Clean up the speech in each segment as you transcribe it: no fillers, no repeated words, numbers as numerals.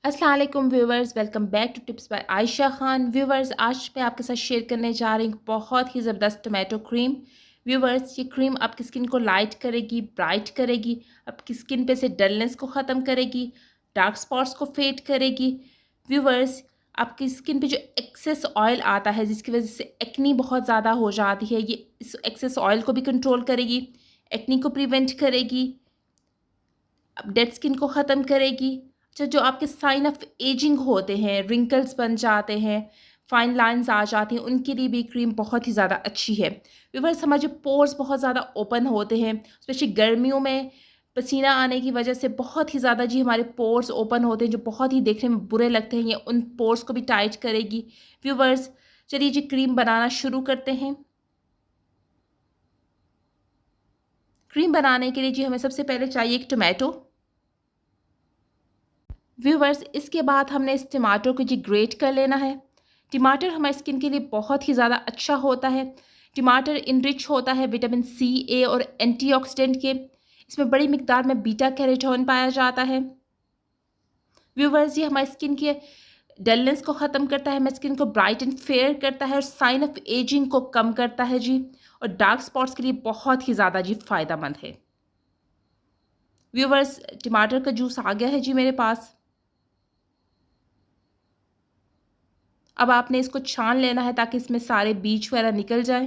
अस्सलाम वालेकुम viewers, welcome back to tips by Ayesha Khan. Viewers, आज मैं आपके साथ शेयर करने जा रही हूँ बहुत ही ज़बरदस्त टोमेटो क्रीम। व्यूवर्स, ये क्रीम आपकी स्किन को लाइट करेगी, ब्राइट करेगी, आपकी स्किन पे से डलनेस को ख़त्म करेगी, डार्क स्पॉट्स को फेड करेगी। व्यूवर्स, आपकी स्किन पे जो एक्सेस ऑयल आता है जिसकी वजह से एक्नी बहुत ज़्यादा हो जाती है, ये इस एक्सेस ऑयल को भी कंट्रोल करेगी, एक्नी को प्रिवेंट करेगी, डेड स्किन को ख़त्म करेगी। अच्छा, जो आपके साइन ऑफ एजिंग होते हैं, रिंकल्स बन जाते हैं, फाइन लाइंस आ जाती हैं, उनके लिए भी क्रीम बहुत ही ज़्यादा अच्छी है। व्यूअर्स, हमारे जो पोर्स बहुत ज़्यादा ओपन होते हैं, स्पेशली गर्मियों में पसीना आने की वजह से बहुत ही ज़्यादा जी हमारे पोर्स ओपन होते हैं, जो बहुत ही देखने में बुरे लगते हैं। ये उन पोर्स को भी टाइट करेगी। व्यूअर्स, चलिए जी क्रीम बनाना शुरू करते हैं। क्रीम बनाने के लिए जी हमें सबसे पहले चाहिए एक टोमेटो। व्यूवर्स, इसके बाद हमने इस टमाटर को जी ग्रेट कर लेना है। टमाटर हमारी स्किन के लिए बहुत ही ज़्यादा अच्छा होता है। टमाटर इनरिच होता है विटामिन सी, ए और एंटीऑक्सीडेंट के। इसमें बड़ी मिकदार में बीटा कैरोटीन पाया जाता है। व्यूवर्स, ये हमारी स्किन के डलनेस को ख़त्म करता है, हमारी स्किन को ब्राइट एंड फेयर करता है और साइन ऑफ एजिंग को कम करता है जी। और डार्क स्पॉट्स के लिए बहुत ही ज़्यादा जी फ़ायदेमंद है। व्यूवर्स, टमाटर का जूस आ गया है जी मेरे पास। अब आपने इसको छान लेना है ताकि इसमें सारे बीज वगैरह निकल जाए।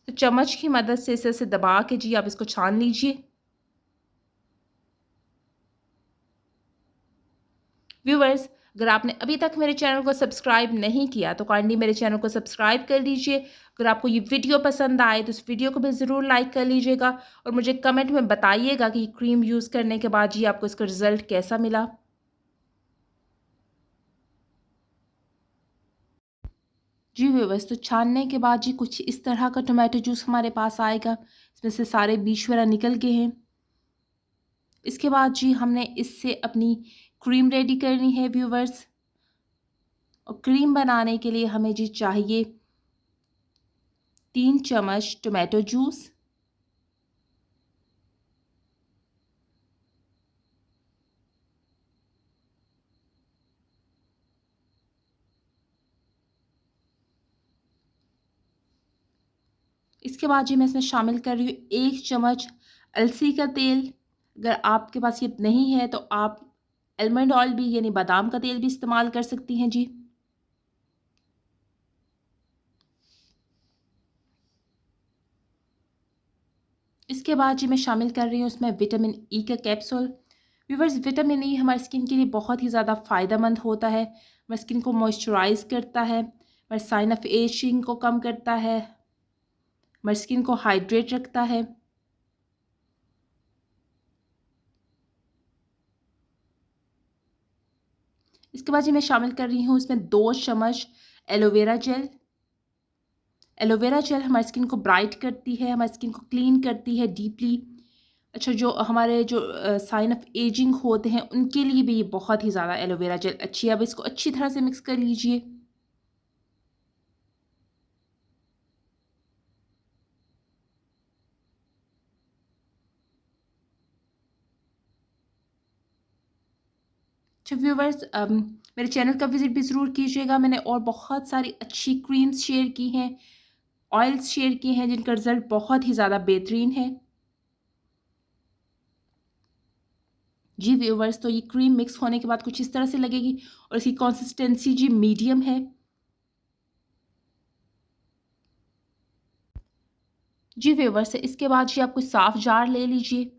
तो चम्मच की मदद से इसे दबा के जी आप इसको छान लीजिए। व्यूअर्स, अगर आपने अभी तक मेरे चैनल को सब्सक्राइब नहीं किया तो काइंडली मेरे चैनल को सब्सक्राइब कर लीजिए। अगर आपको ये वीडियो पसंद आए तो इस वीडियो को भी ज़रूर लाइक कर लीजिएगा और मुझे कमेंट में बताइएगा कि क्रीम यूज़ करने के बाद जी आपको इसका रिज़ल्ट कैसा मिला। जी व्यूअर्स, तो छानने के बाद जी कुछ इस तरह का टोमेटो जूस हमारे पास आएगा। इसमें से सारे बीज वगैरह निकल गए हैं। इसके बाद जी हमने इससे अपनी क्रीम रेडी करनी है व्यूवर्स। और क्रीम बनाने के लिए हमें जी चाहिए 3 चम्मच टोमेटो जूस, इसके बाद जी मैं इसमें शामिल कर रही हूँ 1 चम्मच अलसी का तेल। अगर आपके पास ये नहीं है तो आप आलमंड ऑयल भी यानी बादाम का तेल भी इस्तेमाल कर सकती हैं जी। इसके बाद जी मैं शामिल कर रही हूँ उसमें विटामिन ई का कैप्सूल। व्यूअर्स, विटामिन ई हमारी स्किन के लिए बहुत ही ज़्यादा फ़ायदेमंद होता है। हमारी स्किन को मॉइस्चराइज करता है, हमारे साइन ऑफ एजिंग को कम करता है, हमारी स्किन को हाइड्रेट रखता है। इसके बाद जी मैं शामिल कर रही हूँ इसमें 2 चम्मच एलोवेरा जेल। एलोवेरा जेल हमारी स्किन को ब्राइट करती है, हमारी स्किन को क्लीन करती है डीपली। अच्छा, जो हमारे जो साइन ऑफ एजिंग होते हैं उनके लिए भी ये बहुत ही ज़्यादा एलोवेरा जेल अच्छी है। अब इसको अच्छी तरह से मिक्स कर लीजिए। अच्छा व्यूवर्स, मेरे चैनल का विज़िट भी ज़रूर कीजिएगा। मैंने और बहुत सारी अच्छी क्रीम्स शेयर की हैं, ऑयल्स शेयर किए हैं जिनका रिज़ल्ट बहुत ही ज़्यादा बेहतरीन है। जी व्यूवर्स, तो ये क्रीम मिक्स होने के बाद कुछ इस तरह से लगेगी और इसकी कंसिस्टेंसी जी मीडियम है। जी व्यूवर्स, इसके बाद जी आप कोई साफ़ जार ले लीजिए।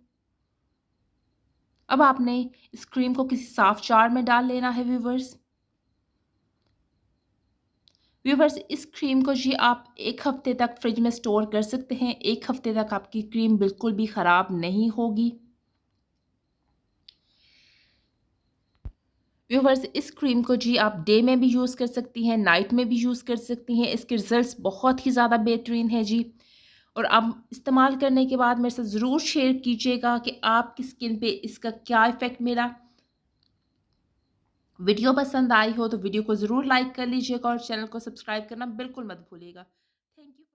अब आपने इस क्रीम को किसी साफ़ जार में डाल लेना है व्यूवर्स। व्यूवर्स, इस क्रीम को जी आप 1 हफ़्ते तक फ्रिज में स्टोर कर सकते हैं। 1 हफ़्ते तक आपकी क्रीम बिल्कुल भी ख़राब नहीं होगी। व्यूवर्स, इस क्रीम को जी आप डे में भी यूज़ कर सकती हैं, नाइट में भी यूज़ कर सकती हैं। इसके रिज़ल्ट्स बहुत ही ज़्यादा बेहतरीन है जी। और आप इस्तेमाल करने के बाद मेरे साथ ज़रूर शेयर कीजिएगा कि आपकी स्किन पे इसका क्या इफ़ेक्ट मिला। वीडियो पसंद आई हो तो वीडियो को ज़रूर लाइक कर लीजिएगा और चैनल को सब्सक्राइब करना बिल्कुल मत भूलिएगा।